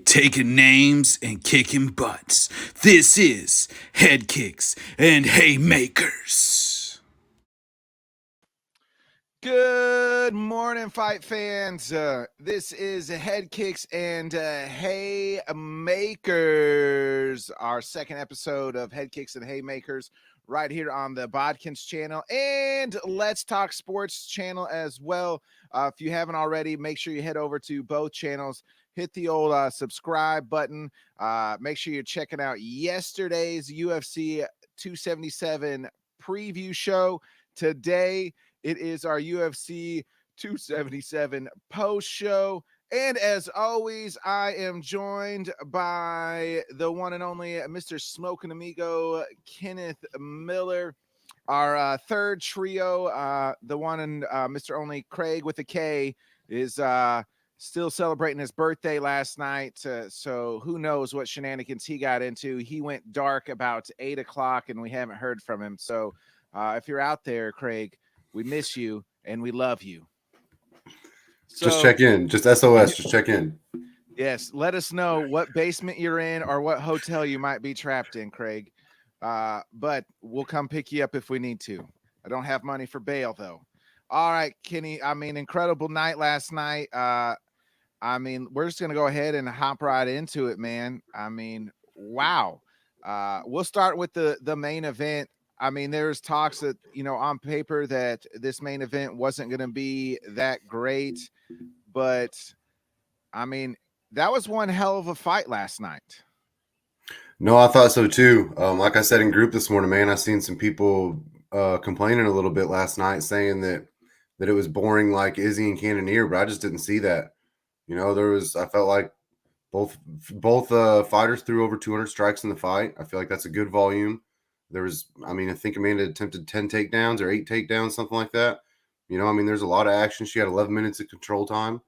taking names and kicking butts. This is Headkicks and Haymakers. Good morning, fight fans. This is Headkicks and Haymakers, our second episode of Headkicks and Haymakers, right here on the Bodkins channel and Let's Talk Sports channel as well. If you haven't already, make sure you head over to both channels. Hit the old subscribe button. Make sure you're checking out yesterday's UFC 277 preview show. Today, it is our UFC 277 post show. And as always, I am joined by the one and only Mr. Smoking Amigo, Kenneth Miller. Our third trio, the one and Mr. Only Craig with a K, is still celebrating his birthday last night. So who knows what shenanigans he got into. He went dark about 8 o'clock and we haven't heard from him. So if you're out there, Craig, we miss you and we love you. So, just check in. Just SOS. Just check in. Yes. Let us know what basement you're in or what hotel you might be trapped in, Craig. But we'll come pick you up if we need to. I don't have money for bail, though. All right, Kenny. Incredible night last night. We're just going to go ahead and hop right into it, man. Wow. We'll start with the main event. There's talks that, on paper that this main event wasn't going to be that great, but that was one hell of a fight last night. No, I thought so too. Like I said in group this morning, man, I seen some people complaining a little bit last night, saying that it was boring like Izzy and Cannonier, but I just didn't see that. I felt like both fighters threw over 200 strikes in the fight. I feel like that's a good volume. There was, I think Amanda attempted 10 takedowns or 8 takedowns, something like that. There's a lot of action. She had 11 minutes of control time.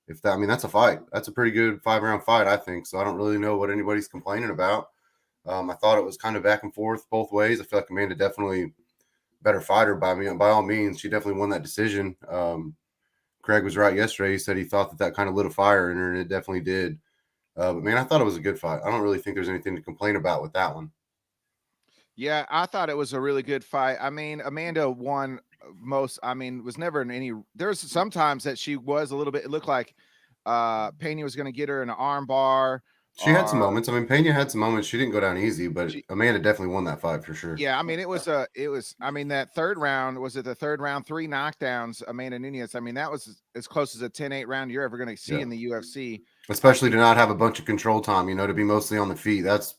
That's a fight. That's a pretty good 5-round fight, I think. So I don't really know what anybody's complaining about. I thought it was kind of back and forth both ways. I feel like Amanda definitely better fighter by all means. She definitely won that decision. Craig was right yesterday. He said he thought that kind of lit a fire in her, and it definitely did. But man, I thought it was a good fight. I don't really think there's anything to complain about with that one. Yeah, I thought it was a really good fight. Amanda won was never in any. There's sometimes that she was a little bit. It looked like Pena was going to get her in an arm bar. She had some moments. Pena had some moments. She didn't go down easy, but Amanda definitely won that fight for sure. Yeah, that third round, was it the third round, 3 knockdowns, Amanda Nunes. That was as close as a 10-8 round you're ever going to see in the UFC. Especially to not have a bunch of control time, to be mostly on the feet. That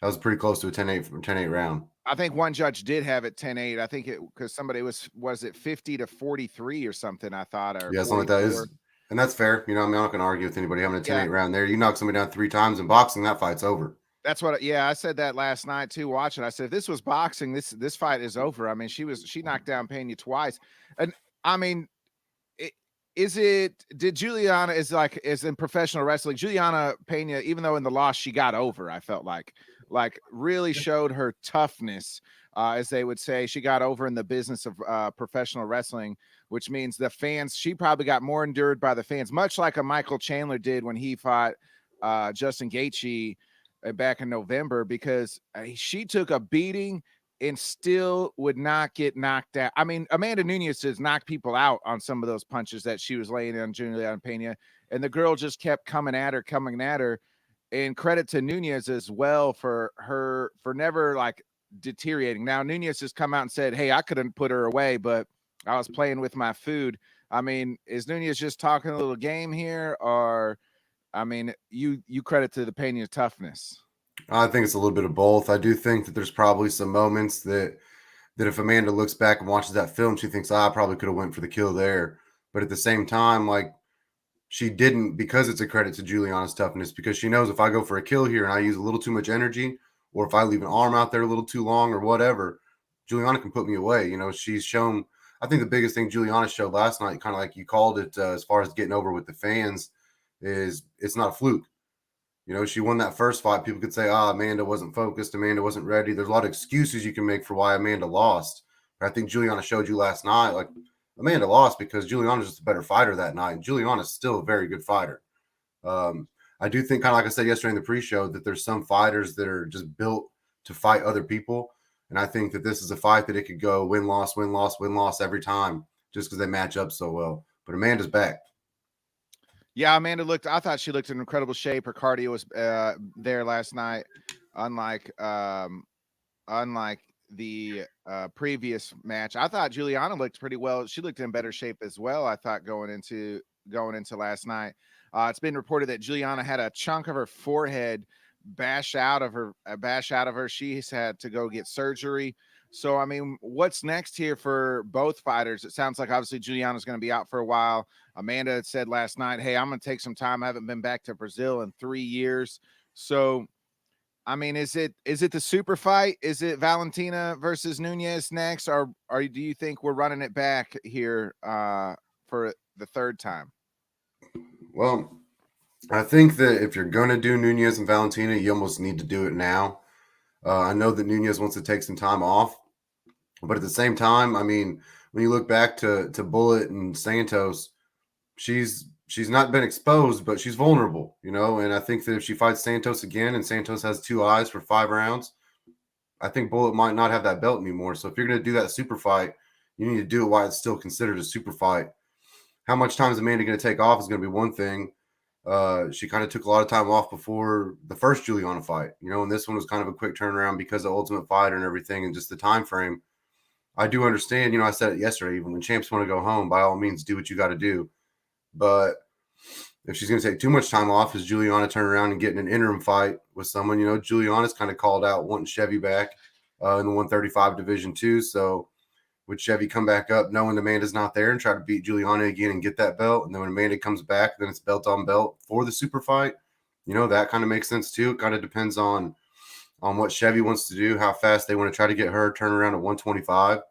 was pretty close to a 10-8 round. I think one judge did have it 10-8. I think because somebody was it 50-43 or something, I thought. Or yeah, something like that is. And that's fair. I'm not going to argue with anybody having a 10-8 round there. You knock somebody down 3 times in boxing, that fight's over. That's what. Yeah, I said that last night too. Watching, I said if this was boxing, this fight is over. She knocked down Pena twice, and did Juliana is in professional wrestling? Juliana Pena, even though in the loss she got over, I felt like really showed her toughness, as they would say. She got over in the business of professional wrestling, which means the fans. She probably got more endured by the fans, much like a Michael Chandler did when he fought Justin Gaethje back in November, because she took a beating and still would not get knocked out. Amanda Nunes has knocked people out on some of those punches that she was laying on Juliana Pena, and the girl just kept coming at her. And credit to Nunes as well for never deteriorating. Now Nunes has come out and said, "Hey, I couldn't put her away, but I was playing with my food." Is Nunes just talking a little game here, or you credit to the Pena toughness? I think it's a little bit of both. I do think that there's probably some moments that if Amanda looks back and watches that film, she thinks, I probably could have went for the kill there. But at the same time, she didn't, because it's a credit to Juliana's toughness, because she knows if I go for a kill here and I use a little too much energy, or if I leave an arm out there a little too long or whatever, Juliana can put me away. She's shown, I think the biggest thing Juliana showed last night, kind of like you called it, as far as getting over with the fans, is it's not a fluke. She won that first fight. People could say, Amanda wasn't focused. Amanda wasn't ready. There's a lot of excuses you can make for why Amanda lost. But I think Juliana showed you last night, Amanda lost because Juliana's just a better fighter that night. Juliana's still a very good fighter. I do think, kind of like I said yesterday in the pre-show, that there's some fighters that are just built to fight other people. And I think that this is a fight that it could go win-loss, win-loss, win-loss every time just because they match up so well. But Amanda's back. Yeah, Amanda I thought she looked in incredible shape. Her cardio was there last night, unlike unlike the previous match. I thought Juliana looked pretty well. She looked in better shape as well, I thought, going into last night. It's been reported that Juliana had a chunk of her forehead bash out of her. She's had to go get surgery. So, I mean, what's next here for both fighters? It sounds like obviously Juliana's going to be out for a while. Amanda had said last night, hey, I'm going to take some time. I haven't been back to Brazil in 3 years. So, I mean, is it the super fight? Is it Valentina versus Nunes next? Or do you think we're running it back here for the third time? Well, I think that if you're going to do Nunes and Valentina, you almost need to do it now. I know that Nunes wants to take some time off, but at the same time, I mean, when you look back to Bullet and Santos, she's not been exposed, but she's vulnerable, you know. And I think that if she fights Santos again and Santos has 2 eyes for 5 rounds, I think Bullet might not have that belt anymore. So if you're going to do that super fight, you need to do it while it's still considered a super fight. How much time is Amanda going to take off is going to be one thing. She kind of took a lot of time off before the first Juliana fight, you know, and this one was kind of a quick turnaround because of Ultimate Fighter and everything and just the time frame. I do understand, you know, I said it yesterday, even when champs want to go home, by all means, do what you got to do. But if she's going to take too much time off, is Juliana turn around and get an interim fight with someone? You know, Juliana's kind of called out wanting Chevy back in the 135 division too. So would Chevy come back up knowing Amanda's not there and try to beat Juliana again and get that belt? And then when Amanda comes back, then it's belt on belt for the super fight. You know, that kind of makes sense too. It kind of depends on what Chevy wants to do, how fast they want to try to get her turn around at 125.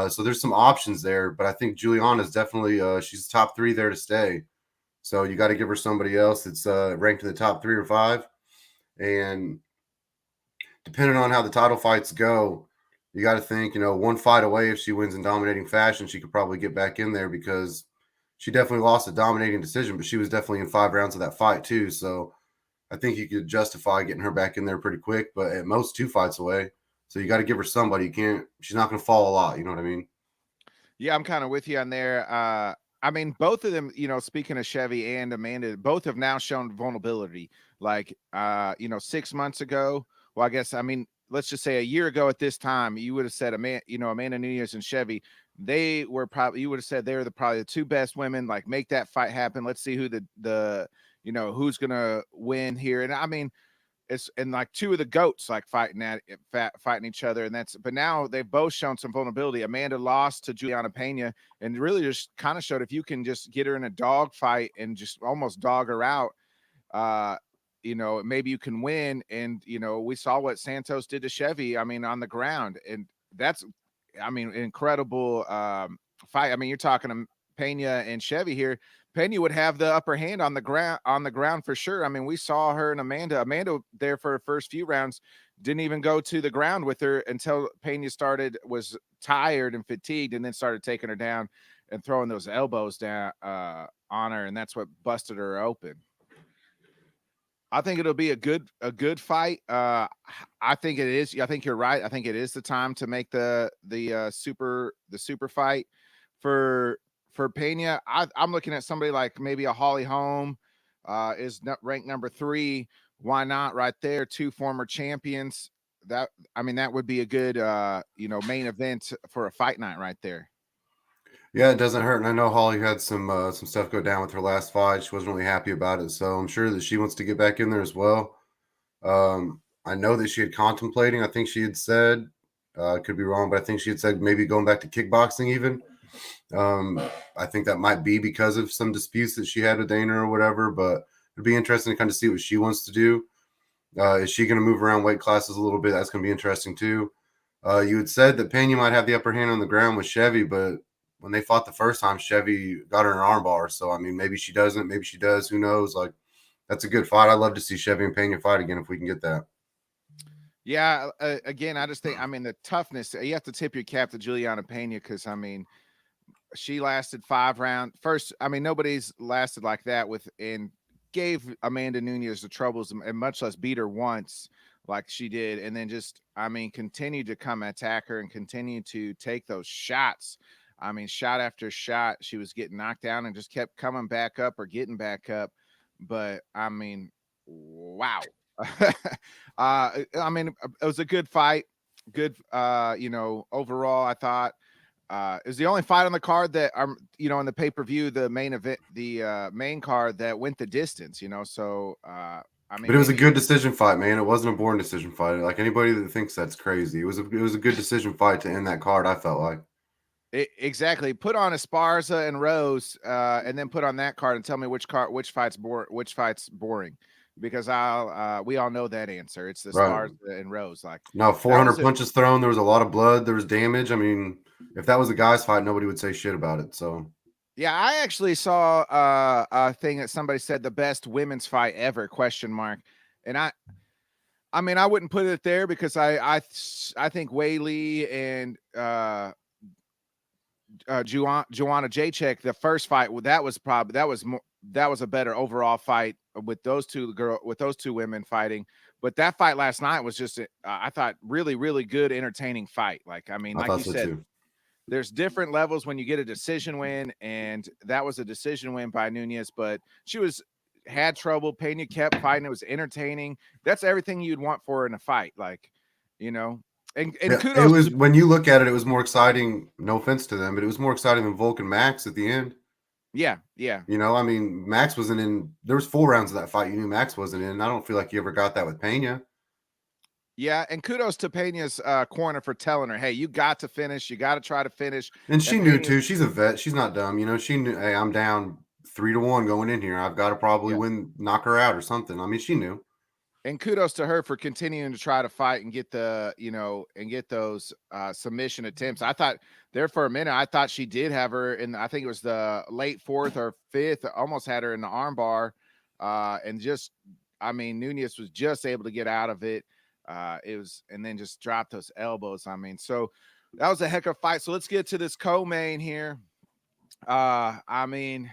So there's some options there, but I think Juliana's definitely she's top 3 there to stay. So you got to give her somebody else that's ranked in the top 3 or 5. And depending on how the title fights go, you got to think, you know, one fight away, if she wins in dominating fashion, she could probably get back in there because she definitely lost a dominating decision, but she was definitely in 5 rounds of that fight too. So I think you could justify getting her back in there pretty quick, but at most 2 fights away. So you got to give her somebody. You can't, she's not going to fall a lot. You know what I mean? Yeah, I'm kind of with you on there. I mean, both of them, you know, speaking of Chevy and Amanda, both have now shown vulnerability. Like, you know, 6 months ago, well, I guess, I mean, let's just say a year ago at this time, you would have said, Amanda Nunes and Chevy, they were probably, you would have said they were probably the 2 best women. Like, make that fight happen. Let's see who you know, who's going to win here. And I mean, it's and like 2 of the goats like fighting each other, and but now they've both shown some vulnerability. Amanda lost to Juliana Pena and really just kind of showed if you can just get her in a dog fight and just almost dog her out, you know, maybe you can win. And you know, we saw what Santos did to Chevy, I mean, on the ground, and that's, I mean, incredible fight. I mean, you're talking to Pena and Chevy here. Pena would have the upper hand on the ground for sure. I mean, we saw her and Amanda there for her first few rounds, didn't even go to the ground with her until Pena was tired and fatigued, and then started taking her down and throwing those elbows down on her, and that's what busted her open. I think it'll be a good fight. I think it is. I think you're right. I think it is the time to make the super fight for Pena. I'm looking at somebody like maybe a Holly Holm, is ranked number 3. Why not? Right there, 2 former champions. That, I mean, that would be a good you know, main event for a fight night right there. Yeah, it doesn't hurt. And I know Holly had some stuff go down with her last fight. She wasn't really happy about it. So I'm sure that she wants to get back in there as well. I know that she had contemplating, I think she had said, could be wrong, but I think she had said maybe going back to kickboxing even. I think that might be because of some disputes that she had with Dana or whatever, but it'd be interesting to kind of see what she wants to do. Is she going to move around weight classes a little bit? That's going to be interesting too. You had said that Pena might have the upper hand on the ground with Chevy, but when they fought the first time, Chevy got her an armbar. So, I mean, maybe she doesn't, maybe she does. Who knows? Like, that's a good fight. I'd love to see Chevy and Pena fight again if we can get that. Yeah, again, I just think, I mean, the toughness, you have to tip your cap to Juliana Pena, because, I mean, she lasted 5 rounds. First, I mean, nobody's lasted like that gave Amanda Nunes the troubles and much less beat her once like she did, and then just, I mean, continued to come attack her and continue to take those shots. I mean, shot after shot, she was getting knocked down and just kept coming back up or getting back up. But I mean, wow. I mean, it was a good fight. Good, overall, I thought. It was the only fight on the card that in the pay-per-view, the main event, the main card that went the distance, so I mean, But it was a maybe good decision fight, man. It wasn't a boring decision fight. Like anybody that thinks that's crazy, it was a good decision fight to end that card. I felt like. Exactly. Put on Esparza and Rose, and then put on that card and tell me which fight's boring, because we all know that answer. It's the Right. Esparza and Rose. Like, No, 400 punches thrown. There was a lot of blood. There was damage. I mean, if that was a guy's fight, nobody would say shit about it. So yeah, I actually saw a thing that somebody said the best women's fight ever ? And I mean, I wouldn't put it there because I think Weili and Joanna Jacek, the first fight, that was a better overall fight with those two women fighting. But that fight last night was just I thought really, really good, entertaining fight. Like, I mean, I like thought you so said, too. there's different levels when you get a decision win, and that was a decision win by Nunes, but she had trouble. Pena kept fighting. It was entertaining. That's everything you'd want for in a fight. Like, and Yeah, kudos it was to, when you look at it, it was more exciting. No offense to them, but it was more exciting than Volk and Max at the end. yeah. I mean, Max wasn't in. There was 4 rounds of that fight. You knew Max wasn't in. I don't feel like you ever got that with Pena. Yeah, and kudos to Pena's corner for telling her, hey, you got to finish. You got to try to finish. And she knew too. She's a vet. She's not dumb. She knew, hey, I'm down 3-1 going in here. I've got to probably knock her out or something. I mean, she knew. And kudos to her for continuing to try to fight and get those submission attempts. I thought there for a minute, I thought she did have her I think it was the late 4th or 5th, almost had her in the armbar. And just, I mean, Nunes was just able to get out of it. And then just drop those elbows. I mean, so that was a heck of a fight. So let's get to this co-main here. I mean,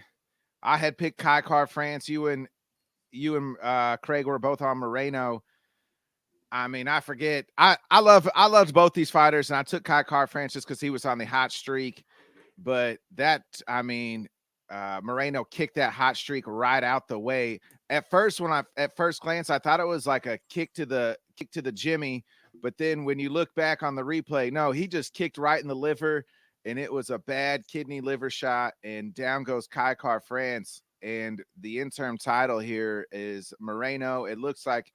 I had picked Kai France. You and Craig were both on Moreno. I mean, I forget. I loved both these fighters, and I took Kai France just because he was on the hot streak. But Moreno kicked that hot streak right out the way. At first glance, I thought it was like a kick to the Jimmy, but then when you look back on the replay, no, he just kicked right in the liver, and it was a bad kidney liver shot, and down goes Kai France. And the interim title here is Moreno. It looks like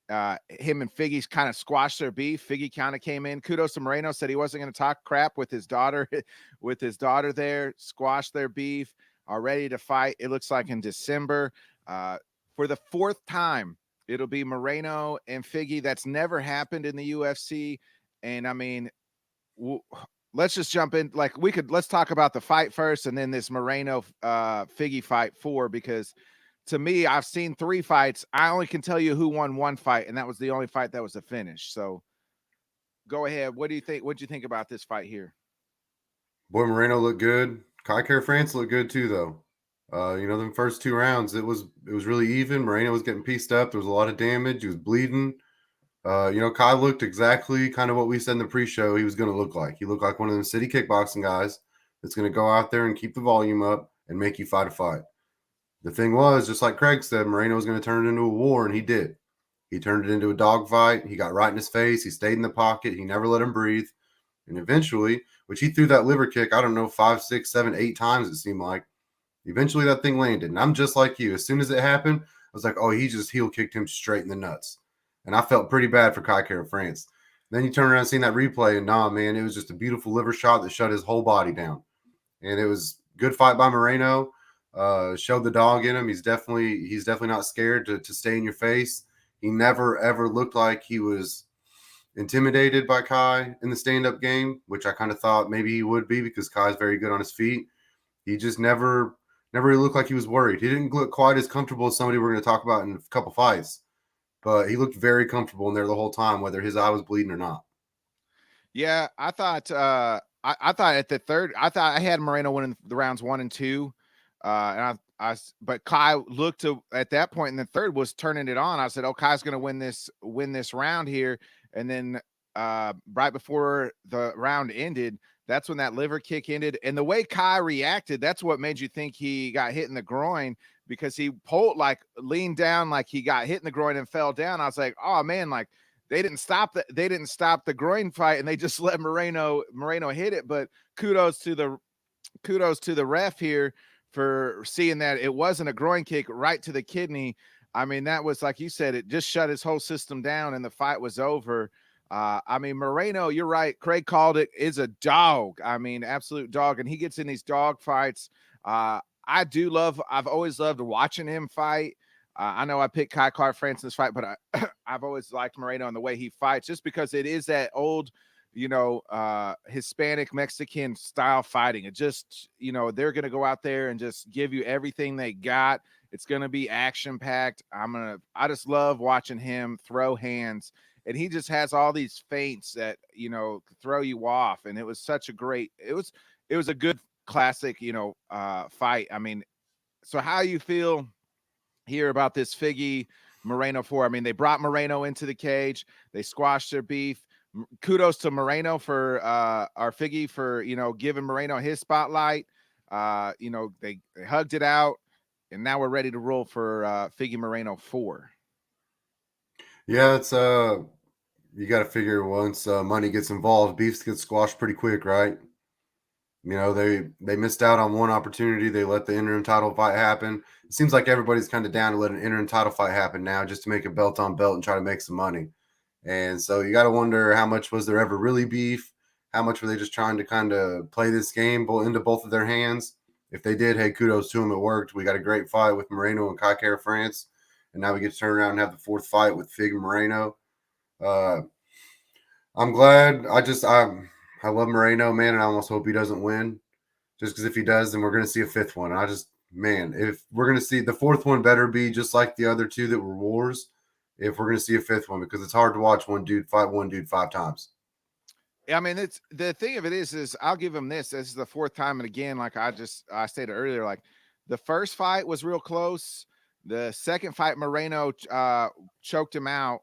him and Figgy's kind of squashed their beef. Figgy kind of came in. Kudos to Moreno, said he wasn't going to talk crap with his daughter, there, squashed their beef, are ready to fight. It looks like in December. For the 4th time, it'll be Moreno and Figgy. That's never happened in the UFC. And I mean, let's just jump in. Like, let's talk about the fight first, and then this Moreno Figgy fight because to me, I've seen 3 fights. I only can tell you who won 1 fight, and that was the only fight that was a finish. So go ahead. What do you think? What'd you think about this fight here? Boy, Moreno looked good. Kai France looked good too, though. The first 2 rounds, it was really even. Moreno was getting pieced up. There was a lot of damage. He was bleeding. Kai looked exactly kind of what we said in the pre-show he was going to look like. He looked like one of them city kickboxing guys that's going to go out there and keep the volume up and make you fight a fight. The thing was, just like Craig said, Moreno was going to turn it into a war, and he did. He turned it into a dogfight. He got right in his face. He stayed in the pocket. He never let him breathe. And eventually, which he threw that liver kick, I don't know, 5, 6, 7, 8 times it seemed like. Eventually that thing landed. And I'm just like you. As soon as it happened, I was like, oh, he just heel kicked him straight in the nuts. And I felt pretty bad for Kai France. Then you turn around and see that replay, and nah, man, it was just a beautiful liver shot that shut his whole body down. And it was good fight by Moreno. Showed the dog in him. He's definitely not scared to stay in your face. He never ever looked like he was intimidated by Kai in the stand-up game, which I kind of thought maybe he would be because Kai's very good on his feet. He just never really looked like he was worried. He didn't look quite as comfortable as somebody we're going to talk about in a couple fights, but he looked very comfortable in there the whole time, whether his eye was bleeding or not. Yeah, I thought I thought at the third, I thought I had Moreno winning the rounds 1 and 2. And but Kai looked to at that point in the third was turning it on. I said, "Oh, Kai's going to win this round here." And then right before the round ended, that's when that liver kick ended. And the way Kai reacted, that's what made you think he got hit in the groin, because he leaned down like he got hit in the groin and fell down. I was like, "Oh man, like they didn't stop the groin fight and they just let Moreno hit it." But kudos to the ref here for seeing that it wasn't a groin kick right to the kidney. I mean, that was, like you said, it just shut his whole system down and the fight was over. I mean, Moreno, you're right. Craig called it, is a dog. I mean, absolute dog. And he gets in these dog fights. I've always loved watching him fight. I know I picked Kai France in this fight, but I've always liked Moreno and the way he fights, just because it is that old, Hispanic Mexican style fighting. It just, they're going to go out there and just give you everything they got. It's going to be action packed. I just love watching him throw hands, and he just has all these feints that, throw you off. And it was it was a good classic, fight. I mean, so how you feel here about this Figgy Moreno 4? I mean, they brought Moreno into the cage. They squashed their beef. Kudos to Moreno for our Figgy for giving Moreno his spotlight. They hugged it out, and now we're ready to roll for Figgy Moreno 4. Yeah, it's you got to figure once money gets involved, beefs get squashed pretty quick, right? They missed out on one opportunity. They let the interim title fight happen. It seems like everybody's kind of down to let an interim title fight happen now, just to make a belt on belt and try to make some money. And so you got to wonder, how much was there ever really beef? How much were they just trying to kind of play this game into both of their hands? If they did, hey, kudos to them. It worked. We got a great fight with Moreno and Kai France. And now we get to turn around and have the fourth fight with Fig and Moreno. I'm glad. I love Moreno, man, and I almost hope he doesn't win. Just because if he does, then we're going to see a fifth one. If we're going to see the fourth one, better be just like the other two that were wars. If we're going to see a fifth one, because it's hard to watch one dude fight one dude 5 times. I mean, it's the thing of it is I'll give him this. This is the fourth time, and again, like I stated earlier, like the first fight was real close. The second fight, Moreno choked him out,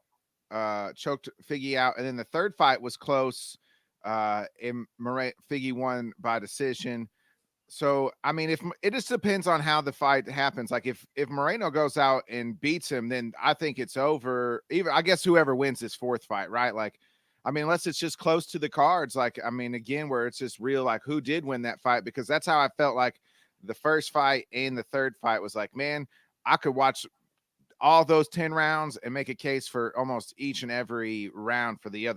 choked Figgy out, and then the third fight was close. And Figgy won by decision. So I mean, if it just depends on how the fight happens. Like if Moreno goes out and beats him, then I think it's over. Even I guess whoever wins this fourth fight, right? Like, I mean, unless it's just close to the cards. Like, I mean, again, where it's just real, like who did win that fight? Because that's how I felt like the first fight and the third fight was like, man, I could watch all those 10 rounds and make a case for almost each and every round for the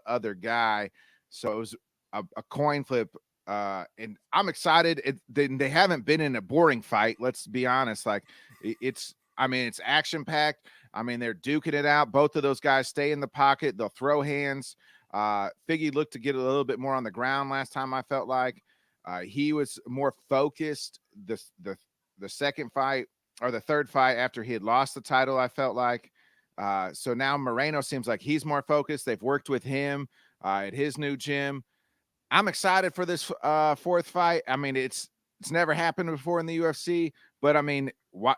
other guy. So it was a coin flip. And I'm excited. They haven't been in a boring fight. Let's be honest. Like it's action packed. I mean, they're duking it out. Both of those guys stay in the pocket. They'll throw hands. Figgy looked to get a little bit more on the ground last time. I felt like he was more focused. The second fight or the third fight after he had lost the title, I felt like. So now Moreno seems like he's more focused. They've worked with him at his new gym. I'm excited for this fourth fight. I mean, it's never happened before in the UFC, but I mean,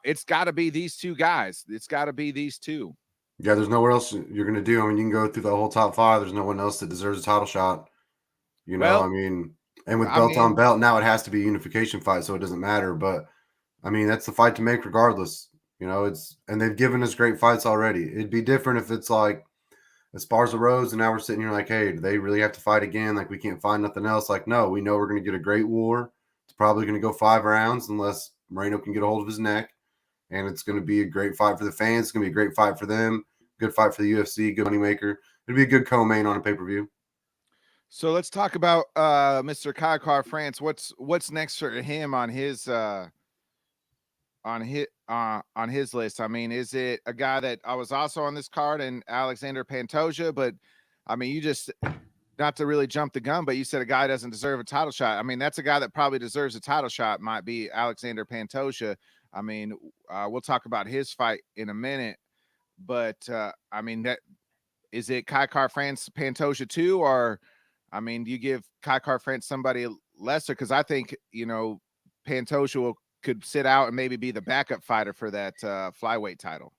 it's got to be these two guys. It's got to be these two. Yeah, there's nowhere else you're going to do. I mean, you can go through the whole top 5. There's no one else that deserves a title shot. I mean, and with belt on belt, now it has to be a unification fight, so it doesn't matter. But I mean, that's the fight to make regardless. And they've given us great fights already. It'd be different if it's like Esparza Rose, and now we're sitting here like, hey, do they really have to fight again? Like, we can't find nothing else. Like, no, we know we're going to get a great war. It's probably going to go 5 rounds unless Moreno can get a hold of his neck. And it's going to be a great fight for the fans. It's going to be a great fight for them. Good fight for the UFC. Good moneymaker. It'll be a good co-main on a pay-per-view. So let's talk about Mr. Kai France. What's next for him on his list? I mean, is it a guy that I was also on this card and Alexander Pantoja? But I mean, you just, not to really jump the gun, but you said a guy doesn't deserve a title shot. I mean, that's a guy that probably deserves a title shot, might be Alexander Pantoja. I mean, we'll talk about his fight in a minute, but I mean, that is it Kai France Pantoja too, or I mean, do you give Kai France somebody lesser? Because I think Pantoja will could sit out and maybe be the backup fighter for that flyweight title?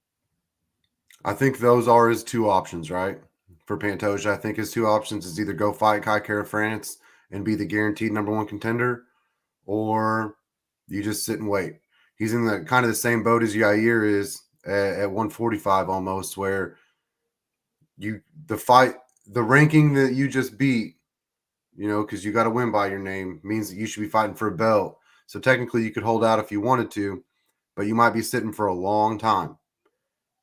I think those are his two options, right? For Pantoja, I think his two options is either go fight Kai Kara France and be the guaranteed number one contender, or you just sit and wait. He's in the kind of the same boat as Yair is at 145 almost, where the ranking that you just beat, because you got to win by your name, means that you should be fighting for a belt. So technically you could hold out if you wanted to, but you might be sitting for a long time.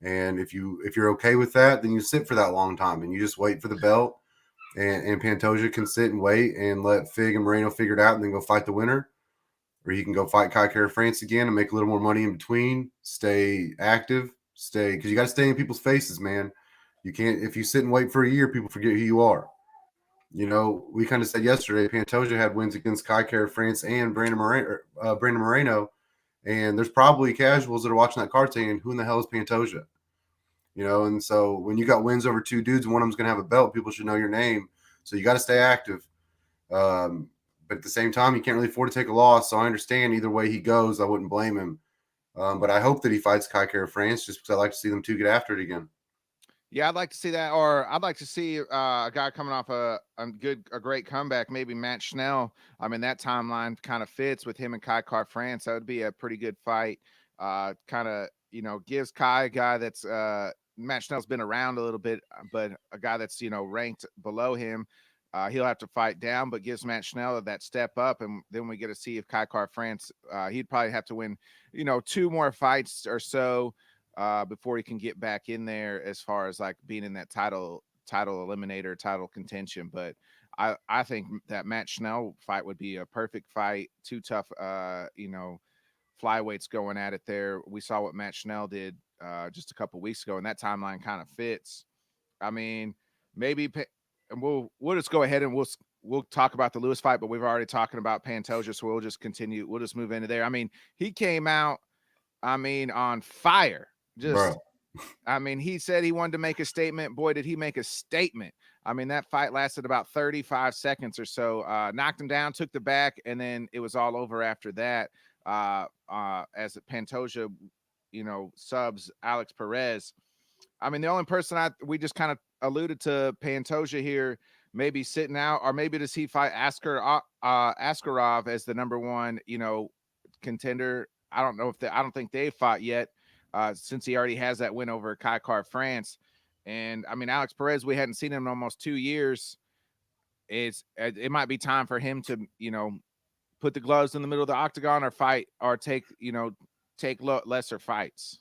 And if you're okay with that, then you sit for that long time and you just wait for the belt. And Pantoja can sit and wait and let Fig and Moreno figure it out and then go fight the winner. Or he can go fight Kai Kara France again and make a little more money in between. Stay active. Because you got to stay in people's faces, man. You can't, if you sit and wait for a year, people forget who you are. We kind of said yesterday, Pantoja had wins against Kai Kara France and Brandon Moreno. And there's probably casuals that are watching that card saying, who in the hell is Pantoja? And so when you got wins over two dudes and one of them's going to have a belt, people should know your name. So you got to stay active. But at the same time, you can't really afford to take a loss. So I understand either way he goes. I wouldn't blame him. But I hope that he fights Kai Kara France just because I like to see them two get after it again. Yeah, I'd like to see that, or I'd like to see a guy coming off a great comeback, maybe Matt Schnell. I mean, that timeline kind of fits with him and Kai Kara France. That would be a pretty good fight. Kind of, gives Kai a guy that's Matt Schnell's been around a little bit, but a guy that's ranked below him. He'll have to fight down, but gives Matt Schnell that step up, and then we get to see if Kai Kara France. He'd probably have to win, 2 more fights or so. Before he can get back in there as far as like being in that title eliminator, title contention. But I think that Matt Schnell fight would be a perfect fight. 2 tough, flyweights going at it there. We saw what Matt Schnell did just a couple weeks ago, and that timeline kind of fits. I mean, maybe, and we'll just go ahead and we'll talk about the Lewis fight, but we've already talking about Pantoja, so we'll just continue. We'll just move into there. I mean, he came out, on fire. Bro. He said he wanted to make a statement. Boy, did he make a statement. That fight lasted about 35 seconds or so. Knocked him down, took the back, and then it was all over after that. As Pantoja, subs Alex Perez. The only person we just kind of alluded to Pantoja here, maybe sitting out, or maybe does he fight Askarov as the number one, contender? I don't know I don't think they've fought yet. Since he already has that win over Kai Kara France. And Alex Perez, we hadn't seen him in almost 2 years. It might be time for him to, put the gloves in the middle of the octagon or fight or take lesser fights.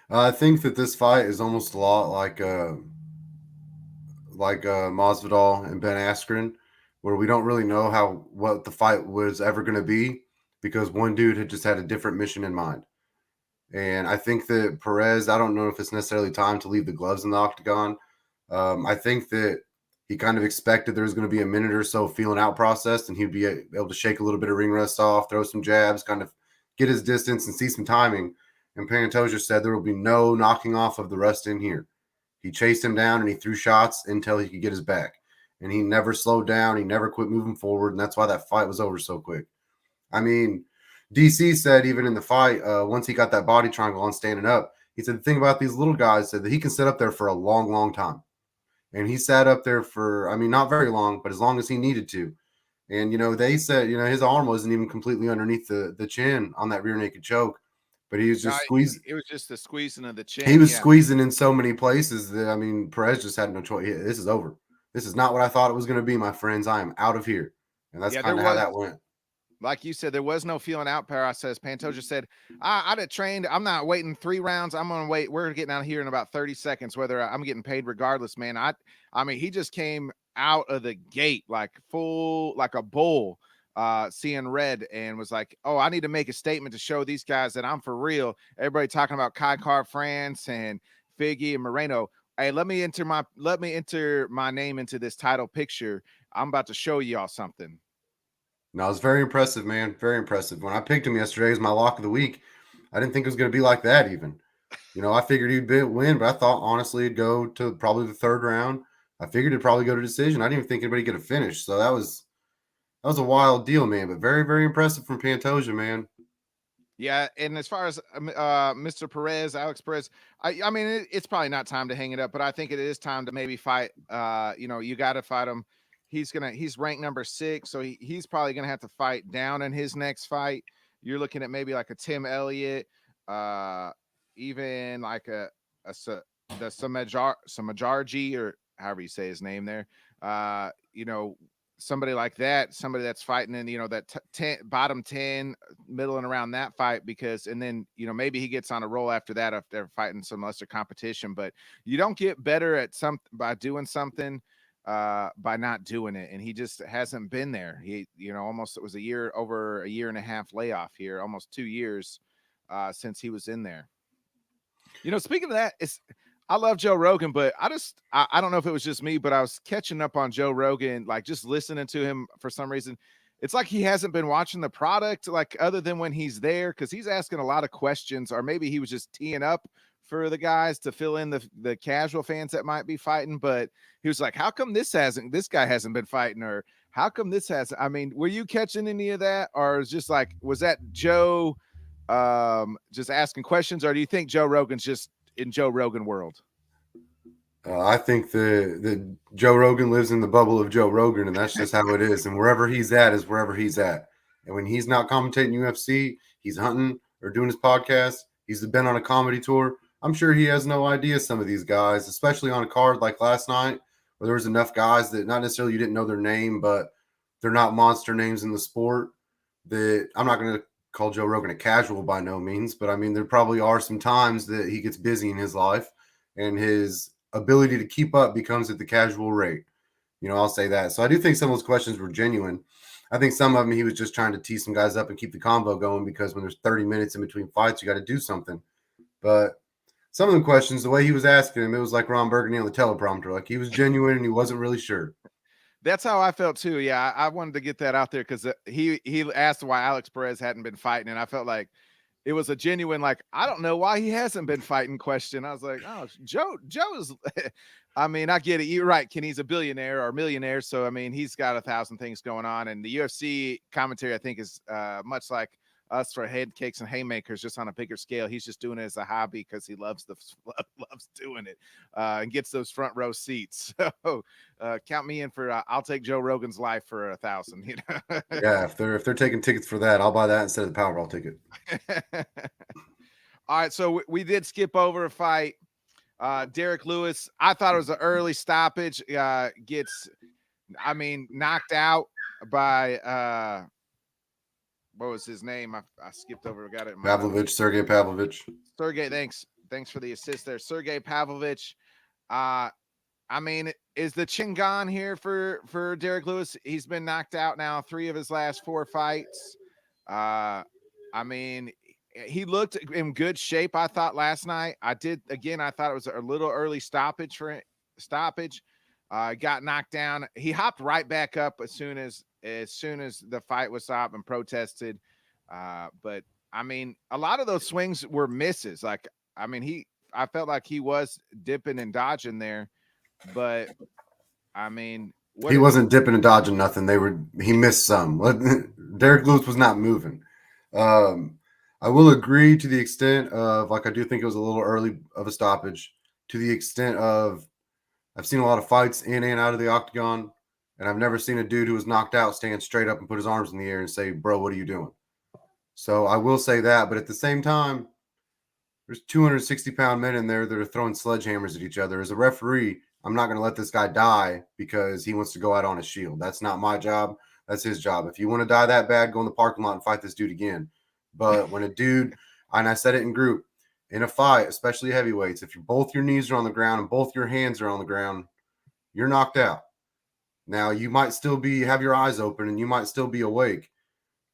I think that this fight is almost a lot like Masvidal and Ben Askren, where we don't really know what the fight was ever going to be because one dude had just had a different mission in mind. And I think that Perez, I don't know if it's necessarily time to leave the gloves in the octagon. I think that he kind of expected there was going to be a minute or so feeling out process, and he'd be able to shake a little bit of ring rust off, throw some jabs, kind of get his distance and see some timing. And Pantoja said there will be no knocking off of the rust in here. He chased him down and he threw shots until he could get his back. And he never slowed down. He never quit moving forward. And that's why that fight was over so quick. DC said even in the fight, once he got that body triangle on standing up, he said the thing about these little guys said that he can sit up there for a long, long time. And he sat up there for, not very long, but as long as he needed to. And, they said, his arm wasn't even completely underneath the chin on that rear naked choke, but he was just squeezing. It was just the squeezing of the chin. He was squeezing in so many places that, Perez just had no choice. This is over. This is not what I thought it was going to be, my friends. I am out of here. And that's kind of how that went. Like you said, there was no feeling out process. Pantoja said, I'd have trained. I'm not waiting 3 rounds. I'm going to wait. We're getting out of here in about 30 seconds, whether I'm getting paid regardless, man. He just came out of the gate like a bull, seeing red, and was like, oh, I need to make a statement to show these guys that I'm for real. Everybody talking about Kai Kara France and Figgy and Moreno. Hey, let me enter my name into this title picture. I'm about to show y'all something. No, it was very impressive, man. Very impressive. When I picked him yesterday as my lock of the week, I didn't think it was going to be like that even. I figured he'd win, but I thought, honestly, it'd go to probably the 3rd round. I figured it'd probably go to decision. I didn't even think anybody could have finished. So that was a wild deal, man. But very, very impressive from Pantoja, man. Yeah, and as far as Mr. Perez, Alex Perez, I mean it's probably not time to hang it up, but I think it is time to maybe fight. You got to fight him. He's ranked number 6, so he's probably gonna have to fight down in his next fight. You're looking at maybe like a Tim Elliott, even like the Samajarji, or however you say his name there. You know, somebody like that, somebody that's fighting in, that bottom 10, middle and around that fight, because, and then, maybe he gets on a roll after that if they're fighting some lesser competition. But you don't get better at by doing something by not doing it. And he just hasn't been there. He, almost, it was over a year and a half layoff here, almost 2 years since he was in there. Speaking of that, I love Joe Rogan, but I don't know if it was just me, but I was catching up on Joe Rogan, like just listening to him for some reason. It's like he hasn't been watching the product, like other than when he's there, because he's asking a lot of questions, or maybe he was just teeing up for the guys to fill in the casual fans that might be fighting. But he was like, how come this guy hasn't been fighting? Or how come this hasn't? I mean, were you catching any of that? Or was that Joe just asking questions? Or do you think Joe Rogan's just in Joe Rogan world? I think the Joe Rogan lives in the bubble of Joe Rogan, and that's just how it is. And wherever he's at is wherever he's at. And when he's not commentating UFC, he's hunting or doing his podcast. He's been on a comedy tour. I'm sure he has no idea some of these guys, especially on a card like last night, where there was enough guys that not necessarily you didn't know their name, but they're not monster names in the sport. That I'm not going to call Joe Rogan a casual by no means, but I mean, there probably are some times that he gets busy in his life and his ability to keep up becomes at the casual rate. I'll say that. So I do think some of those questions were genuine. I think some of them he was just trying to tee some guys up and keep the combo going, because when there's 30 minutes in between fights, you got to do something. But some of the questions, the way he was asking them, it was like Ron Burgundy on the teleprompter. Like he was genuine and he wasn't really sure. That's how I felt too. Yeah, I wanted to get that out there because he asked why Alex Perez hadn't been fighting, and I felt like it was a genuine, like, I don't know why he hasn't been fighting question. I was like, oh, Joe is, I mean, I get it. You're right, Kenny's a billionaire or millionaire. So, I mean, he's got 1,000 things going on. And the UFC commentary, I think, is much like us for Headkicks and Haymakers, just on a bigger scale. He's just doing it as a hobby because he loves doing it and gets those front row seats. So count me in for, I'll take Joe Rogan's life for 1,000, Yeah, if they're taking tickets for that, I'll buy that instead of the Powerball ticket. All right, so we did skip over a fight. Derek Lewis, I thought it was an early stoppage. Gets, knocked out by what was his name? I skipped over. Got it. Sergey Pavlovich. Sergey, thanks for the assist there, Sergey Pavlovich. Is the chin gone here for Derek Lewis? He's been knocked out now 3 of his last 4 fights. He looked in good shape, I thought, last night. I thought it was a little early stoppage. Got knocked down. He hopped right back up as soon as the fight was stopped and protested. But a lot of those swings were misses. I felt like he was dipping and dodging there, but he wasn't dipping and dodging nothing. He missed some. Derek Lewis was not moving. I will agree to the extent of, I do think it was a little early of a stoppage, to the extent of, I've seen a lot of fights in and out of the octagon, and I've never seen a dude who was knocked out stand straight up and put his arms in the air and say, bro, what are you doing? So I will say that, but at the same time, there's 260-pound men in there that are throwing sledgehammers at each other. As a referee, I'm not going to let this guy die because he wants to go out on a shield. That's not my job. That's his job. If you want to die that bad, go in the parking lot and fight this dude again. But when a dude, and I said it in group, in a fight, especially heavyweights, if both your knees are on the ground and both your hands are on the ground, you're knocked out. Now, you might still have your eyes open and you might still be awake.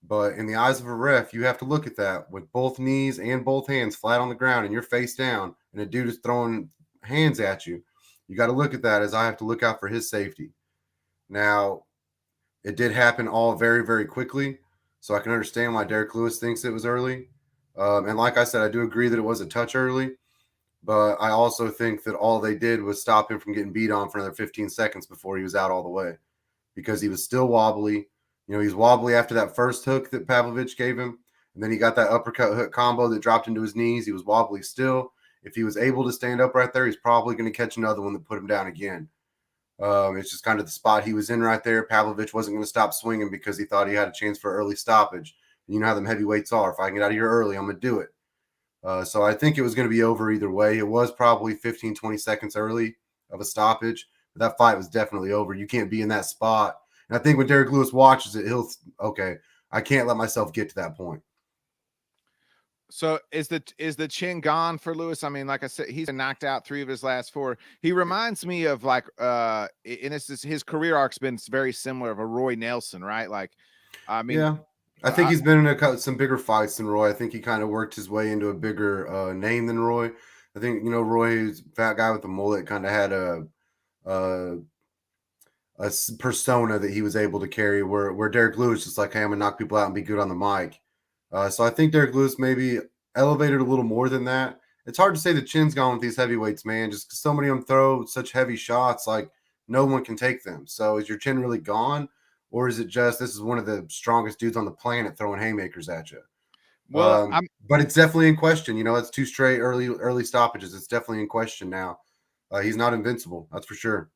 But in the eyes of a ref, you have to look at that with both knees and both hands flat on the ground and you're face down and a dude is throwing hands at you. You got to look at that as I have to look out for his safety. Now, it did happen all very, very quickly. So I can understand why Derek Lewis thinks it was early. And like I said, I do agree that it was a touch early. But I also think that all they did was stop him from getting beat on for another 15 seconds before he was out all the way. Because he was still wobbly. He's wobbly after that first hook that Pavlovich gave him. And then he got that uppercut hook combo that dropped into his knees. He was wobbly still. If he was able to stand up right there, he's probably going to catch another one that put him down again. It's just kind of the spot he was in right there. Pavlovich wasn't going to stop swinging because he thought he had a chance for early stoppage. And you know how them heavyweights are. If I can get out of here early, I'm going to do it. So I think it was going to be over either way. It was probably 15, 20 seconds early of a stoppage. But that fight was definitely over. You can't be in that spot. And I think when Derek Lewis watches it, I can't let myself get to that point. So is the chin gone for Lewis? I mean, like I said, he's been knocked out 3 of his last 4. He reminds me of like and his career arc's been very similar of a Roy Nelson, right? Like, I mean, yeah, I think he's been in some bigger fights than Roy. I think he kind of worked his way into a bigger name than Roy. I think Roy's fat guy with the mullet kind of had a persona that he was able to carry where Derek Lewis is like, hey, I'm gonna knock people out and be good on the mic. So I think Derek Lewis maybe elevated a little more than that. It's hard to say the chin's gone with these heavyweights, man, just because so many of them throw such heavy shots, like no one can take them. So is your chin really gone? Or is it just this is one of the strongest dudes on the planet throwing haymakers at you? well, But it's definitely in question. It's 2 straight early stoppages. It's definitely in question now. He's not invincible, that's for sure.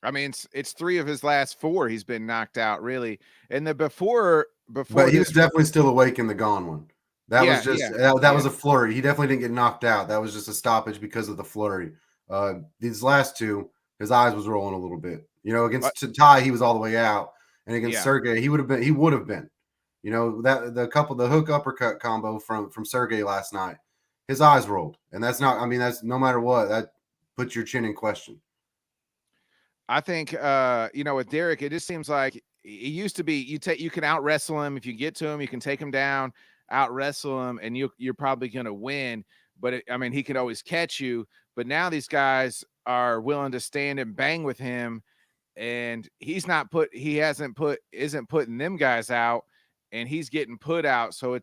I mean, it's 3 of his last 4 he's been knocked out, really. And the before But he was this, definitely still awake in the gone one. That was just that was yeah. a flurry. He definitely didn't get knocked out. That was just a stoppage because of the flurry. These last 2, his eyes was rolling a little bit. Against Ty, he was all the way out, and against Sergey, he would have been. The hook uppercut combo from Sergey last night, his eyes rolled, and that's not. I mean, that's no matter what, that puts your chin in question. I think with Derek, it just seems like it used to be you can out wrestle him if you get to him, you can take him down, out wrestle him, and you're probably going to win. But I mean, he could always catch you. But now these guys are willing to stand and bang with him, and isn't putting them guys out, and he's getting put out. So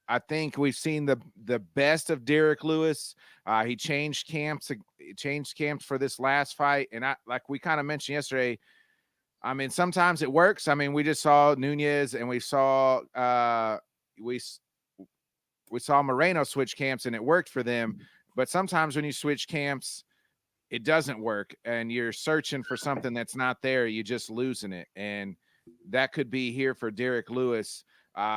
I think we've seen the best of Derek Lewis. He changed camps for this last fight, and like we kind of mentioned yesterday. I mean, sometimes it works. I mean, we just saw Nunes, and we saw Moreno switch camps, and it worked for them. But sometimes when you switch camps, it doesn't work, and you're searching for something that's not there. You're just losing it, and that could be here for Derek Lewis.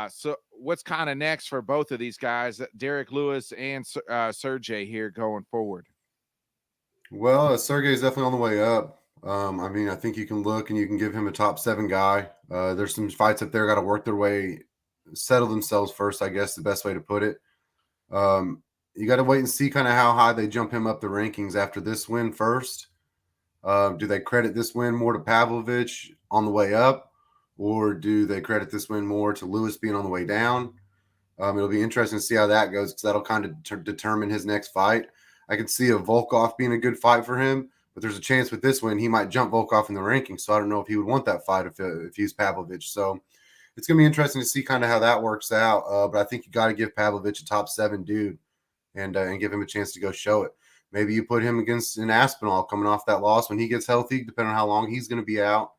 So what's kind of next for both of these guys, Derek Lewis and Sergey, here going forward? Well, Sergey is definitely on the way up. I mean, I think you can look and you can give him a top 7 guy. There's some fights up there got to work their way, settle themselves first, I guess the best way to put it. You got to wait and see kind of how high they jump him up the rankings after this win first. Do they credit this win more to Pavlovich on the way up, or do they credit this win more to Lewis being on the way down? It'll be interesting to see how that goes because that'll kind of determine his next fight. I could see a Volkov being a good fight for him, but there's a chance with this win he might jump Volkov in the rankings. So I don't know if he would want that fight if he's Pavlovich. So it's going to be interesting to see kind of how that works out. But I think you got to give Pavlovich a top 7 dude and give him a chance to go show it. Maybe you put him against an Aspinall coming off that loss when he gets healthy, depending on how long he's going to be out.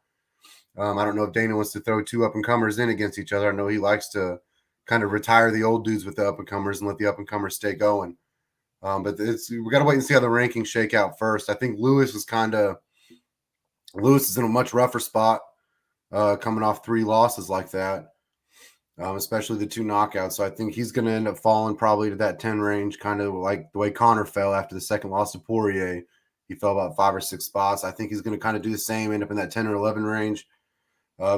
I don't know if Dana wants to throw 2 up-and-comers in against each other. I know he likes to kind of retire the old dudes with the up-and-comers and let the up-and-comers stay going. But we got to wait and see how the rankings shake out first. I think Lewis is in a much rougher spot coming off 3 losses like that, especially the 2 knockouts. So I think he's going to end up falling probably to that 10 range, kind of like the way Connor fell after the second loss to Poirier. He fell about 5 or 6 spots. I think he's going to kind of do the same, end up in that 10 or 11 range.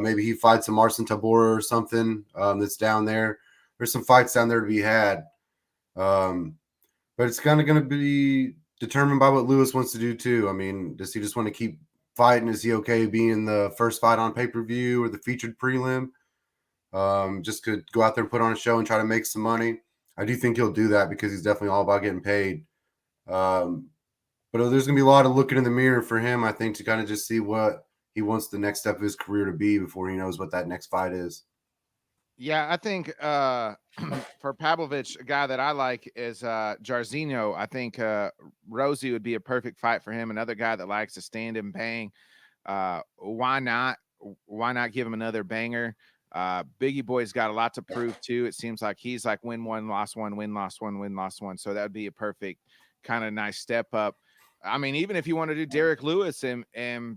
Maybe he fights a Marcin Tybura or something that's down there. There's some fights down there to be had. But it's kind of going to be determined by what Lewis wants to do too. I mean, does he just want to keep fighting? Is he okay being the first fight on pay-per-view or the featured prelim? Just could go out there and put on a show and try to make some money. I do think he'll do that because he's definitely all about getting paid. But there's going to be a lot of looking in the mirror for him, I think, to kind of just see what he wants the next step of his career to be before he knows what that next fight is. Yeah, I think for Pavlovich, a guy that I like is Jairzinho. I think Rosie would be a perfect fight for him. Another guy that likes to stand and bang. Why not? Why not give him another banger? Biggie Boy's got a lot to prove too. It seems like he's like win one, lost one, win, lost one, win, lost one. So that'd be a perfect kind of nice step up. I mean, even if you want to do Derek Lewis and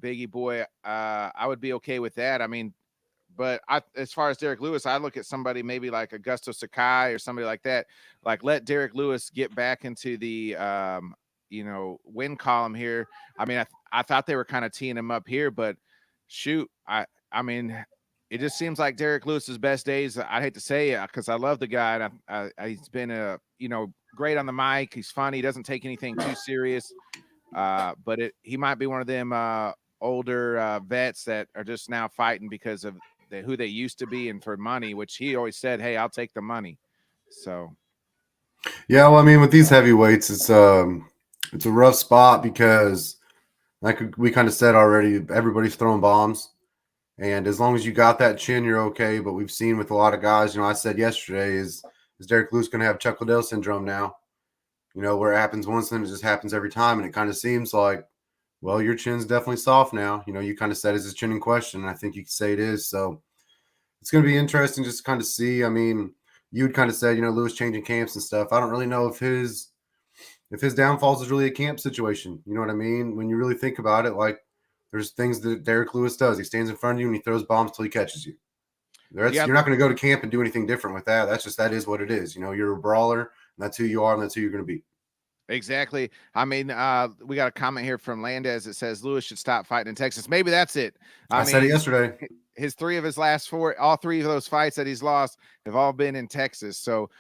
Biggie Boy, I would be okay with that. I mean, but as far as Derek Lewis, I look at somebody maybe like Augusto Sakai or somebody like that. Like, let Derek Lewis get back into the win column here. I mean, I thought they were kind of teeing him up here, but shoot, I mean, it just seems like Derek Lewis's best days. I hate to say it because I love the guy. And he's been great on the mic. He's funny. He doesn't take anything too serious. But he might be one of them older vets that are just now fighting because of who they used to be and for money, which he always said, "Hey, I'll take the money." So, yeah, well, I mean, with these heavyweights, it's a rough spot because, like we kind of said already, everybody's throwing bombs, and as long as you got that chin, you're okay. But we've seen with a lot of guys, I said yesterday, is Derek Lewis going to have Chuck Liddell syndrome now? Where it happens once, then it just happens every time, and it kind of seems like, well, your chin's definitely soft now. You kind of said, is his chin in question? And I think you could say it is. So it's going to be interesting just to kind of see. I mean, you would kind of say, Lewis changing camps and stuff. I don't really know if his downfalls is really a camp situation. You know what I mean? When you really think about it, like there's things that Derek Lewis does. He stands in front of you and he throws bombs till he catches you. You're not going to go to camp and do anything different with that. That is what it is. You're a brawler, and that's who you are, and that's who you're going to be. Exactly. I mean, we got a comment here from Landez that says Lewis should stop fighting in Texas. Maybe that's it. I said it yesterday. His last four, all three of those fights that he's lost have all been in Texas. So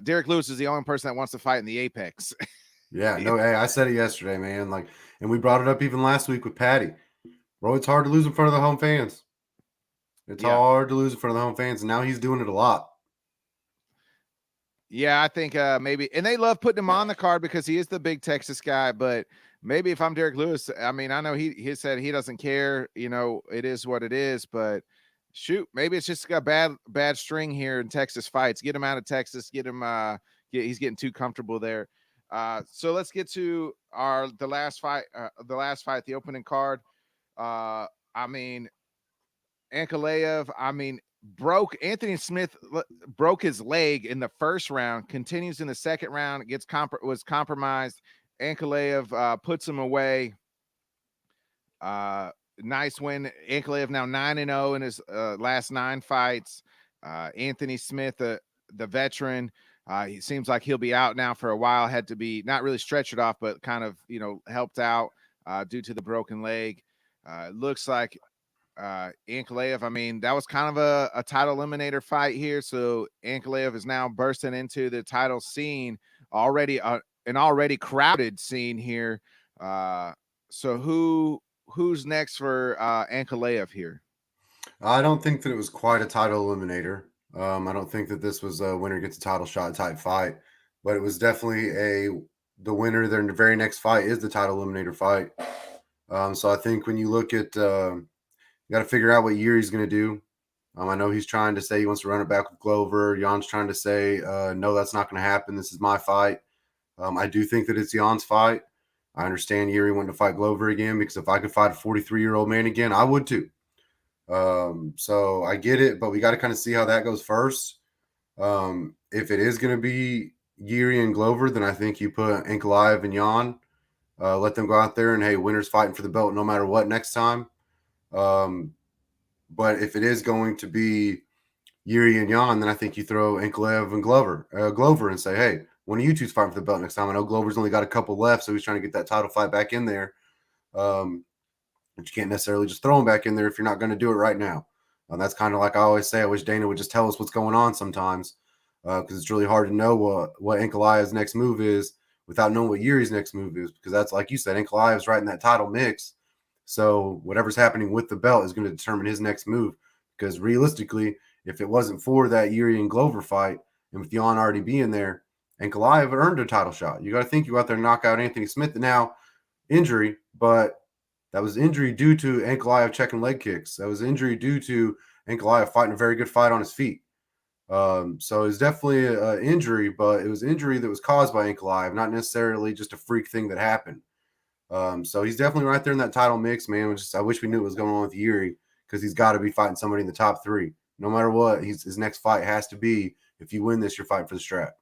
Derek Lewis is the only person that wants to fight in the Apex. Yeah, no, hey, I said it yesterday, man. Like, and we brought it up even last week with Patty. Bro, it's hard to lose in front of the home fans. It's hard to lose in front of the home fans, and now he's doing it a lot. Yeah, I think maybe, and they love putting him on the card because he is the big Texas guy. But maybe if I'm Derek Lewis, I mean, I know he said he doesn't care. It is what it is. But shoot, maybe it's just a bad string here in Texas fights. Get him out of Texas. Get him. He's getting too comfortable there. So let's get to the last fight. The opening card. I mean, Ankalaev. Anthony Smith broke his leg in the first round, continues in the second round, was compromised. Ankalaev puts him away. Nice win. Ankalaev now 9-0 in his last 9 fights. Anthony Smith, the veteran, he seems like he'll be out now for a while. Had to be not really stretched off, but kind of helped out due to the broken leg. Looks like Ankalaev, I mean, that was kind of a title eliminator fight here. So Ankalaev is now bursting into the title scene already, an already crowded scene here. So who's next for Ankalaev here? I don't think that it was quite a title eliminator. I don't think that this was a winner gets a title shot type fight, but it was definitely the winner. Their very next fight is the title eliminator fight. So I think when you look at you got to figure out what year he's going to do. I know he's trying to say he wants to run it back with Glover. Jan's trying to say, no, that's not going to happen. This is my fight. I do think that it's Jan's fight. I understand Yuri wanting to fight Glover again because if I could fight a 43-year-old man again, I would too. So I get it, but we got to kind of see how that goes first. If it is going to be Yuri and Glover, then I think you put Ankalaev and Jan. Let them go out there and, hey, winner's fighting for the belt no matter what next time. But if it is going to be Yuri and Jan, then I think you throw Ankalaev and Glover and say, hey, one of you two's fighting for the belt next time. I know Glover's only got a couple left, so he's trying to get that title fight back in there. But you can't necessarily just throw him back in there if you're not going to do it right now. That's kind of like I always say, I wish Dana would just tell us what's going on sometimes because it's really hard to know what Ankalaev's next move is without knowing what Yuri's next move is because that's, like you said, Ankalaev's right in that title mix. So whatever's happening with the belt is going to determine his next move because realistically, if it wasn't for that Yuri and Glover fight and with Jan already being there, Ankalaev earned a title shot. You got to think you go out there and knock out Anthony Smith. Now, injury, but that was injury due to Ankalaev checking leg kicks. That was injury due to Ankalaev fighting a very good fight on his feet. So it's definitely an injury, but it was injury that was caused by Ankalaev, not necessarily just a freak thing that happened. So he's definitely right there in that title mix, man. I wish we knew what was going on with Yuri because he's got to be fighting somebody in the top 3. no matter what, his next fight has to be, if you win this, you're fighting for the strap.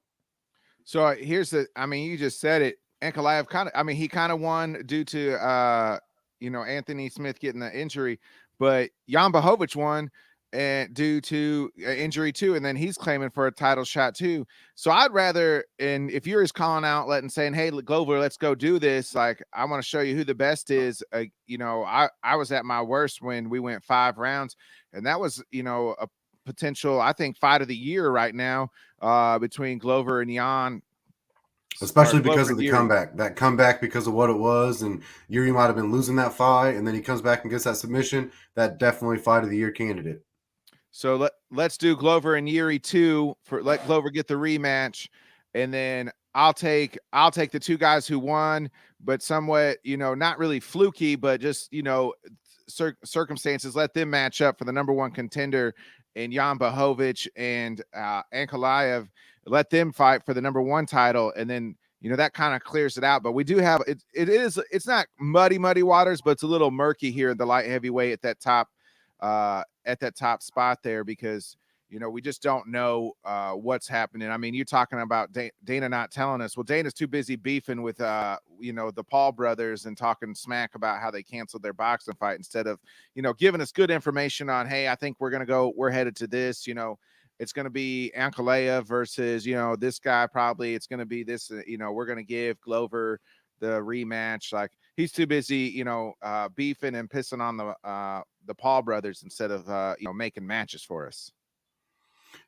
So here's you just said it. Ankalaev he kind of won due to Anthony Smith getting the injury, but Jan Blachowicz won and due to injury too, and then he's claiming for a title shot too. So I'd rather, and if you're his calling outlet and saying, "Hey, Glover, let's go do this," like I want to show you who the best is. I was at my worst when we went 5 rounds, and that was a potential, I think, fight of the year right now between Glover and Jan. Especially because of the comeback. That comeback because of what it was, and Yuri might have been losing that fight, and then he comes back and gets that submission. That definitely fight of the year candidate. So let's do Glover and Yuri 2 for let Glover get the rematch, and then I'll take the 2 guys who won, but somewhat not really fluky, but just circumstances. Let them match up for the number 1 contender, and Jan Blachowicz and Ankalaev. Let them fight for the number 1 title, and then that kind of clears it out. But we do have it's not muddy waters, but it's a little murky here in the light heavyweight at that top spot there, because we just don't know what's happening. I mean, you're talking about Dana not telling us. Well, Dana's too busy beefing with the Paul brothers and talking smack about how they canceled their boxing fight, instead of giving us good information on, hey, I think we're headed to this. It's going to be Ankalaev versus this guy. Probably it's going to be this. We're going to give Glover the rematch. Like, he's too busy beefing and pissing on the Paul brothers instead of making matches for us.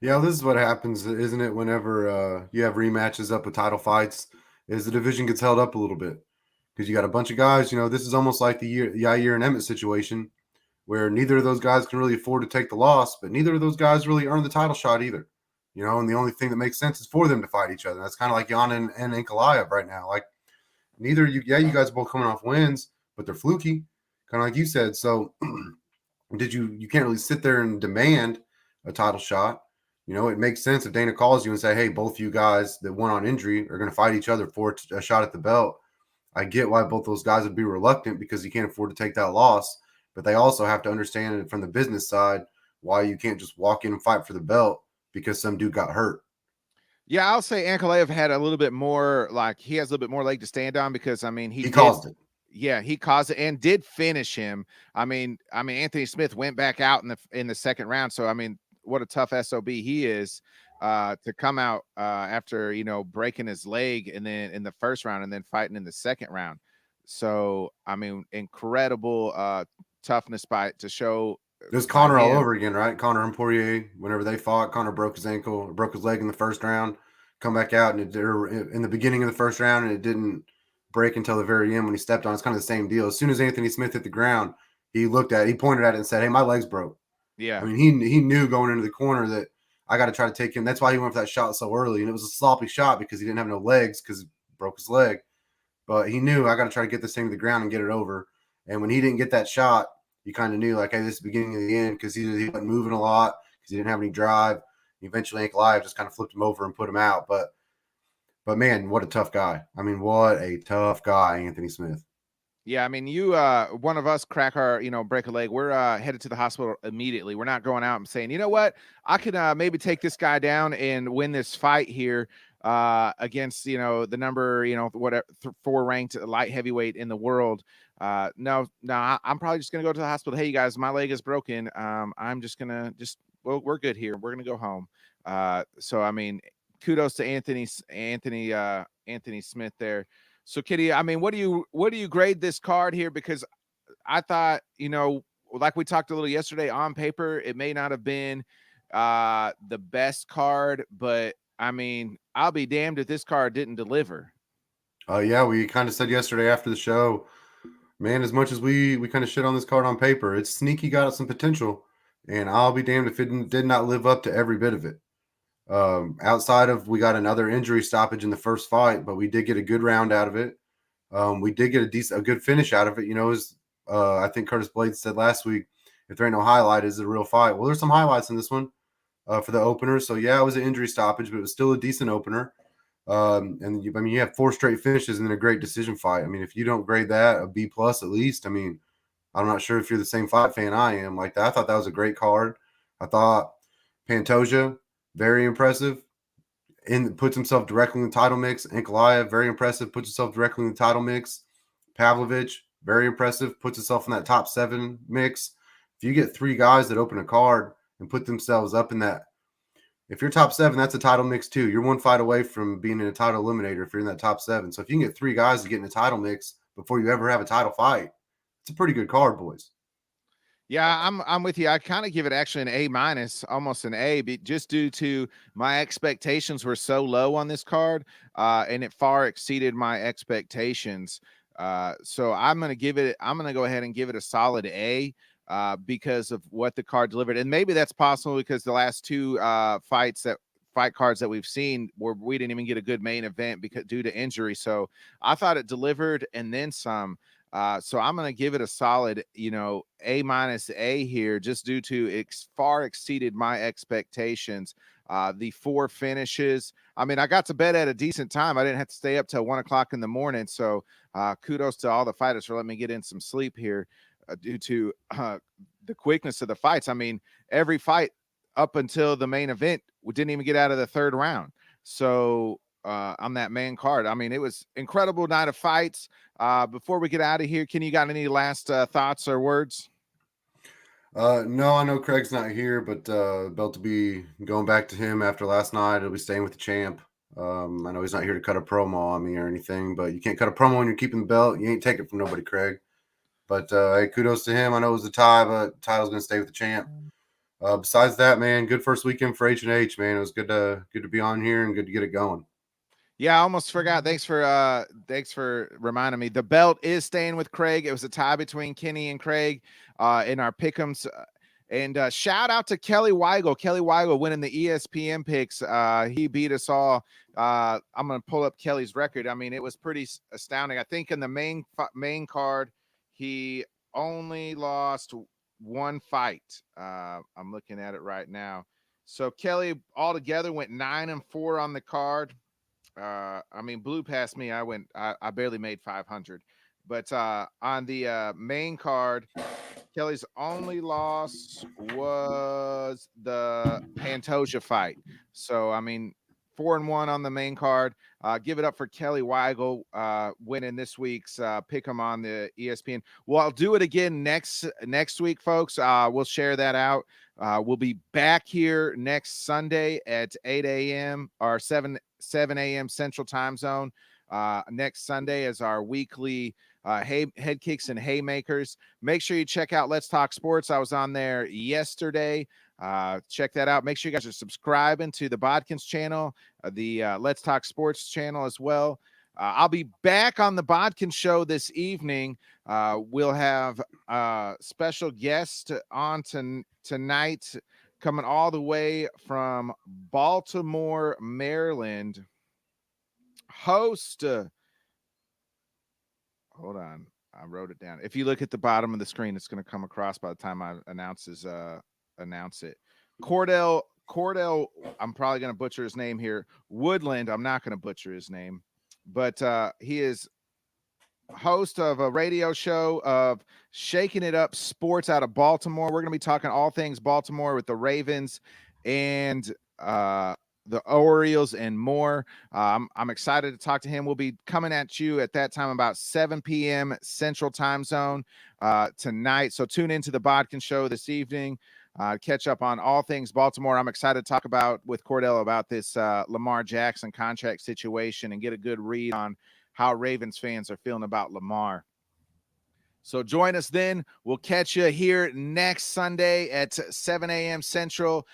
Yeah, this is what happens, isn't it? Whenever you have rematches up with title fights, is the division gets held up a little bit, because you got a bunch of guys. This is almost like the Yair and Emmett situation, where neither of those guys can really afford to take the loss, but neither of those guys really earn the title shot either. And the only thing that makes sense is for them to fight each other. That's kind of like Jan and Ankalaev right now. Like, neither you guys are both coming off wins, but they're fluky, kind of like you said. So you can't really sit there and demand a title shot. It makes sense if Dana calls you and say, hey, both you guys that won on injury are going to fight each other for a shot at the belt. I get why both those guys would be reluctant, because you can't afford to take that loss. But they also have to understand it from the business side, why you can't just walk in and fight for the belt because some dude got hurt. Yeah, I'll say Ankalaev had a little bit more, he has a little bit more leg to stand on, because he caused it. Yeah, he caused it and did finish him. I mean, Anthony Smith went back out in the second round. So what a tough SOB he is to come out after breaking his leg, and then in the first round, and then fighting in the second round. So incredible toughness to show. It was Connor all over again, right? Connor and Poirier, whenever they fought, Connor broke his ankle, broke his leg in the first round, come back out, and in the beginning of the first round, and it didn't break until the very end when he stepped on. It's kind of the same deal. As soon as Anthony Smith hit the ground, he pointed at it and said, hey, my leg's broke. Yeah. I mean, he knew going into the corner that I got to try to take him. That's why he went for that shot so early. And it was a sloppy shot because he didn't have no legs, because he broke his leg. But he knew, I got to try to get this thing to the ground and get it over. And when he didn't get that shot, you kind of knew, like, hey, this is the beginning of the end, because he wasn't moving a lot, because he didn't have any drive. Eventually, Ankalaev just kind of flipped him over and put him out. But man, what a tough guy. I mean, what a tough guy, Anthony Smith. Yeah, I mean, one of us crack our, break a leg, we're headed to the hospital immediately. We're not going out and saying, you know what, I could maybe take this guy down and win this fight here against, the number, whatever, 4 ranked light heavyweight in the world. No, I'm probably just going to go to the hospital. Hey, you guys, my leg is broken. I'm just going to we're good here. We're going to go home. So, I mean, kudos to Anthony Smith there. So, Kitty, I mean, what do you grade this card here? Because I thought, like we talked a little yesterday, on paper, it may not have been the best card, but I mean, I'll be damned if this card didn't deliver. Yeah, we kind of said yesterday after the show, man, as much as we kind of shit on this card on paper, it's sneaky got some potential, and I'll be damned if it did not live up to every bit of it. Outside of, we got another injury stoppage in the first fight, but we did get a good round out of it. We did get a good finish out of it. I think Curtis Blades said last week, if there ain't no highlight, it's a real fight. Well, there's some highlights in this one for the opener. So yeah, it was an injury stoppage, but it was still a decent opener. You have 4 straight finishes and then a great decision fight. I mean, if you don't grade that a B+ at least, I mean, I'm not sure if you're the same fight fan I am like that. I thought that was a great card. I thought Pantoja, very impressive. And puts himself directly in the title mix. Ankalaev, very impressive, puts himself directly in the title mix. Pavlovich, very impressive, puts himself in that top 7 mix. If you get 3 guys that open a card and put themselves up in that, if you're top 7, that's a title mix too. You're 1 fight away from being in a title eliminator if you're in that top 7. So if you can get 3 guys to get in a title mix before you ever have a title fight, it's a pretty good card, boys. Yeah, I'm with you. I kind of give it actually an A minus, almost an A, just due to my expectations were so low on this card, and it far exceeded my expectations. So I'm gonna go ahead and give it a solid A, because of what the card delivered, and maybe that's possible because the last 2 fight cards that we've seen where we didn't even get a good main event because due to injury. So I thought it delivered and then some. So I'm going to give it a solid, A minus A here, just due to it far exceeded my expectations. The 4 finishes. I mean, I got to bed at a decent time. I didn't have to stay up till 1 o'clock in the morning. So kudos to all the fighters for letting me get in some sleep here, due to the quickness of the fights. I mean, every fight up until the main event, we didn't even get out of the 3rd round. So on that main card, I mean, it was incredible night of fights. Before we get out of here, Kenny, you got any last thoughts or words? No, I know Craig's not here, but belt to be going back to him after last night. He'll be staying with the champ. I know he's not here to cut a promo on me or anything, but you can't cut a promo when you're keeping the belt. You ain't taking it from nobody, Craig. But hey, kudos to him. I know it was a tie, but title's going to stay with the champ. Besides that, man, good first weekend for H&H, man. It was good to be on here and good to get it going. Yeah, I almost forgot. Thanks for reminding me. The belt is staying with Craig. It was a tie between Kenny and Craig in our pick'ems. And shout out to Kelly Weigel. Kelly Weigel winning the ESPN picks. He beat us all. I'm going to pull up Kelly's record. I mean, it was pretty astounding. I think in the main card, he only lost 1 fight. I'm looking at it right now. So Kelly altogether went 9-4 on the card. I mean, blew past me. I barely made 500, but on the main card, Kelly's only loss was the Pantoja fight. So I mean, 4-1 on the main card. Give it up for Kelly Weigel winning this week's pick 'em on the ESPN. Well, I'll do it again next week, folks. We'll share that out. We'll be back here next Sunday at 8 a.m. or 7 a.m. Central Time Zone. Next Sunday is our weekly head kicks and haymakers. Make sure you check out Let's Talk Sports. I was on there yesterday. Check that out. Make sure you guys are subscribing to the Bodkins channel, the Let's Talk Sports channel as well. I'll be back on the Bodkins show this evening. We'll have a special guest on tonight, coming all the way from Baltimore, Maryland. Host. Hold on. I wrote it down. If you look at the bottom of the screen, it's going to come across by the time I announce it. Cordell, I'm probably going to butcher his name here. Woodland, I'm not going to butcher his name, but he is host of a radio show of Shaking It Up Sports out of Baltimore. We're going to be talking all things Baltimore with the Ravens and the Orioles and more. I'm excited to talk to him. We'll be coming at you at that time about 7 p.m. Central Time Zone tonight. So tune into the Bodkin Show this evening. Catch up on all things Baltimore. I'm excited to talk with Cordell about this Lamar Jackson contract situation and get a good read on how Ravens fans are feeling about Lamar. So join us then. We'll catch you here next Sunday at 7 a.m. Central.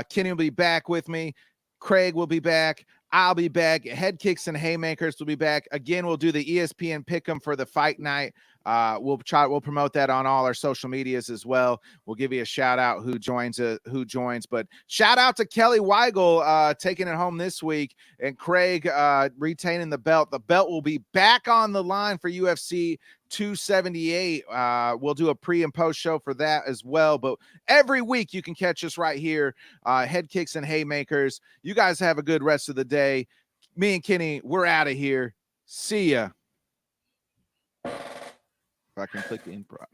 Kenny will be back with me. Craig will be back. I'll be back. Head Kicks and Haymakers will be back. Again, we'll do the ESPN Pick'em for the fight night. We'll promote that on all our social medias as well. We'll give you a shout out who joins. But shout out to Kelly Weigel taking it home this week, and Craig retaining the belt. The belt will be back on the line for UFC 278. We'll do a pre and post show for that as well. But every week you can catch us right here, Head Kicks and Haymakers. You guys have a good rest of the day. Me and Kenny, we're out of here. See ya. If I can click the in broadcast.